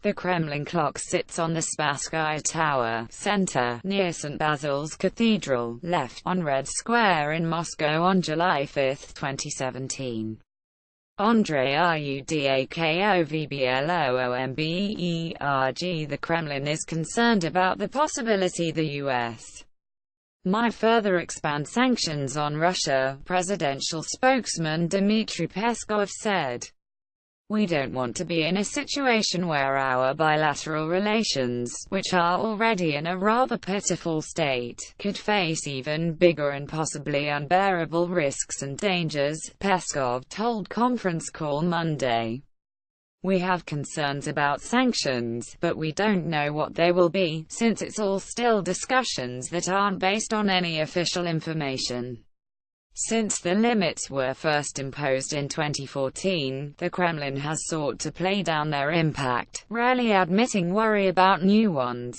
The Kremlin clock sits on the Spasskaya Tower Center, near St. Basil's Cathedral, left, on Red Square in Moscow on July 5, 2017. Andrei Rudkovbloomberg. The Kremlin is concerned about the possibility the U.S. might further expand sanctions on Russia, presidential spokesman Dmitry Peskov said. We don't want to be in a situation where our bilateral relations, which are already in a rather pitiful state, could face even bigger and possibly unbearable risks and dangers, Peskov told Conference Call Monday. We have concerns about sanctions, but we don't know what they will be, since it's all still discussions that aren't based on any official information. Since the limits were first imposed in 2014, the Kremlin has sought to play down their impact, rarely admitting worry about new ones.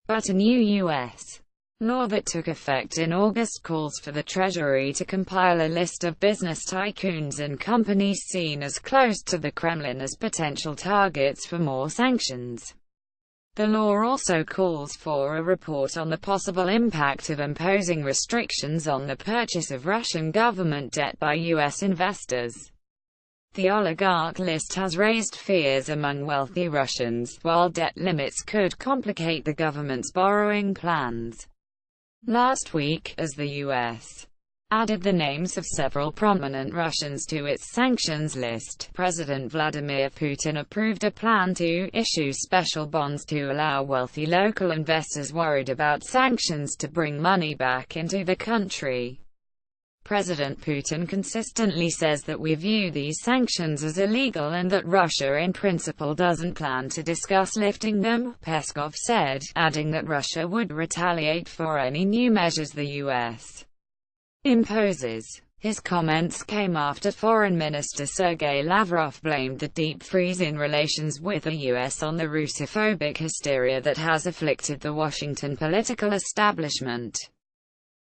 But a new U.S. law that took effect in August calls for the Treasury to compile a list of business tycoons and companies seen as close to the Kremlin as potential targets for more sanctions. The law also calls for a report on the possible impact of imposing restrictions on the purchase of Russian government debt by U.S. investors. The oligarch list has raised fears among wealthy Russians, while debt limits could complicate the government's borrowing plans. Last week, as the U.S. added the names of several prominent Russians to its sanctions list, President Vladimir Putin approved a plan to issue special bonds to allow wealthy local investors worried about sanctions to bring money back into the country. President Putin consistently says that we view these sanctions as illegal and that Russia in principle doesn't plan to discuss lifting them, Peskov said, adding that Russia would retaliate for any new measures the U.S. imposes. His comments came after Foreign Minister Sergei Lavrov blamed the deep freeze in relations with the U.S. on the Russophobic hysteria that has afflicted the Washington political establishment.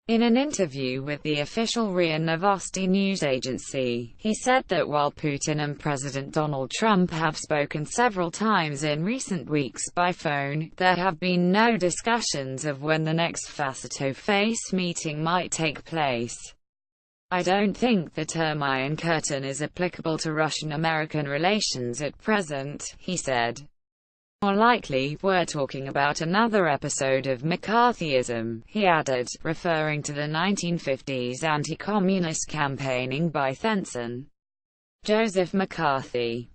In an interview with the official RIA Novosti news agency, he said that while Putin and President Donald Trump have spoken several times in recent weeks by phone, there have been no discussions of when the next face-to-face meeting might take place. I don't think the term Iron Curtain is applicable to Russian-American relations at present, he said. More likely, we're talking about another episode of McCarthyism, he added, referring to the 1950s anti-communist campaigning by Thenson Joseph McCarthy.